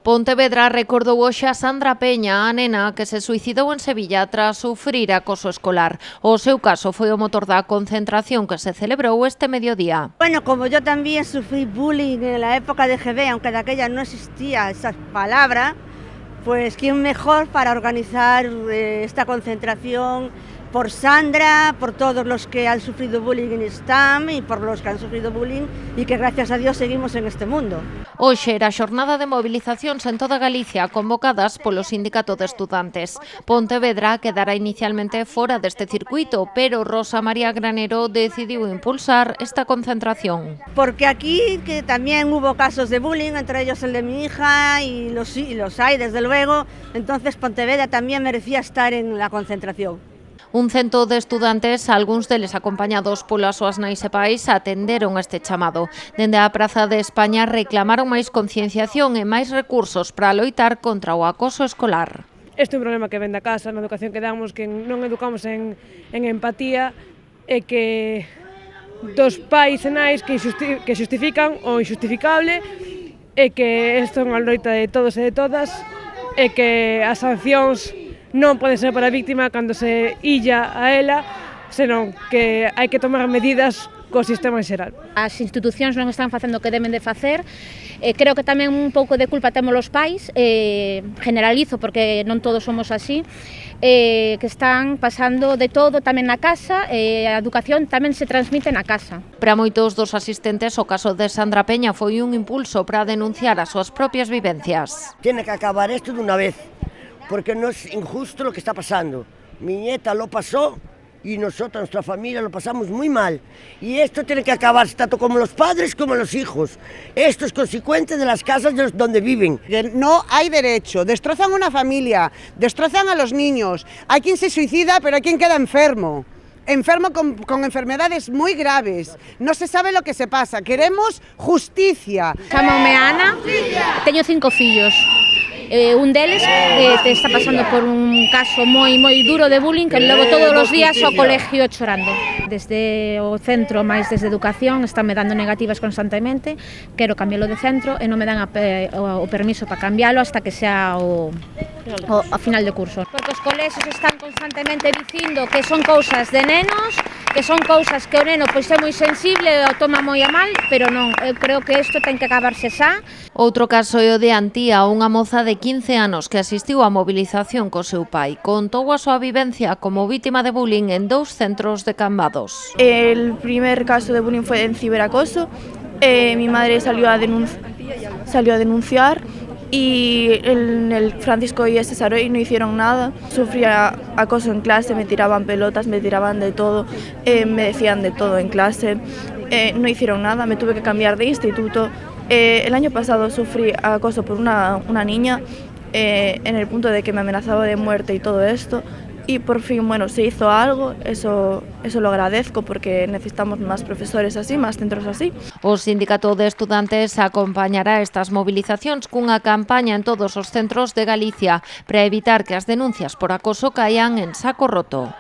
Pontevedra recordou hoxe a Sandra Peña, a nena que se suicidou en Sevilla tras sufrir acoso escolar. O seu caso foi o motor da concentración que se celebrou este mediodía. Bueno, como yo también sufrí bullying en la época de GB, aunque de aquella no existía esa palabra, pues quién mejor para organizar esta concentración por Sandra, por todos los que han sufrido bullying en STAM y por los que han sufrido bullying y que gracias a Dios seguimos en este mundo. Hoxe era a xornada de mobilizacións en toda Galicia convocadas polo Sindicato de Estudantes. Pontevedra quedará inicialmente fora deste circuito, pero Rosa María Granero decidiu impulsar esta concentración. Porque aquí que también hubo casos de bullying, entre ellos el de mi hija y los hay desde luego, entonces Pontevedra también merecía estar en la concentración. Un cento de estudantes, algúns deles acompañados polas súas nais e pais, atenderon este chamado. Dende a Praza de España reclamaron máis concienciación e máis recursos para loitar contra o acoso escolar. Este é un problema que ven da casa, na educación que damos, que non educamos en empatía e que dos pais e nais que xustifican o injustificable e que isto é unha loita de todos e de todas e que as sancións non pode ser para a víctima cando se illa a ela, senón que hai que tomar medidas co sistema en xeral. As institucións non están facendo o que deben de facer, creo que tamén un pouco de culpa temos os pais, generalizo porque non todos somos así, que están pasando de todo tamén na casa, a educación tamén se transmite na casa. Para moitos dos asistentes, o caso de Sandra Peña foi un impulso para denunciar as súas propias vivencias. Tiene que acabar esto de una vez, porque no es injusto lo que está pasando. Mi nieta lo pasó y nosotros, nuestra familia, lo pasamos muy mal. Y esto tiene que acabar, tanto como los padres como los hijos. Esto es consecuente de las casas donde viven. No hay derecho, destrozan una familia, destrozan a los niños. Hay quien se suicida, pero hay quien queda enfermo. Enfermo con enfermedades moi graves. Non se sabe lo que se pasa. Queremos justicia. Chámame Ana, teño 5 fillos. Un deles está pasando por un caso moi duro de bullying que levo todos os días ao colegio chorando. Desde o centro, máis desde educación, estánme dando negativas constantemente. Quero cambiálo de centro e non me dan o permiso para cambiálo hasta que sea a final de curso. Porque os colexios están constantemente dicindo que son cousas de nenos, que son cousas que o neno pois é moi sensible e o toma moi a mal, pero non, eu creo que isto ten que acabarse xa. Outro caso é o de Antía, unha moza de 15 anos que asistiu á mobilización co seu pai. Contou a súa vivencia como vítima de bullying en 2 centros de Cambados. El primer caso de bullying fue en ciberacoso. Mi madre salió a denunciar y en el Francisco y Saroy no hicieron nada. Sufría acoso en clase, me tiraban pelotas, me tiraban de todo, me decían de todo en clase. No hicieron nada, me tuve que cambiar de instituto. El año pasado sufrí acoso por una niña en el punto de que me amenazaba de muerte y todo esto. Y por fin, bueno, se hizo algo, eso lo agradezco porque necesitamos más profesores así, más centros así. O Sindicato de Estudantes acompañará estas mobilizacións cunha campaña en todos os centros de Galicia para evitar que as denuncias por acoso caian en saco roto.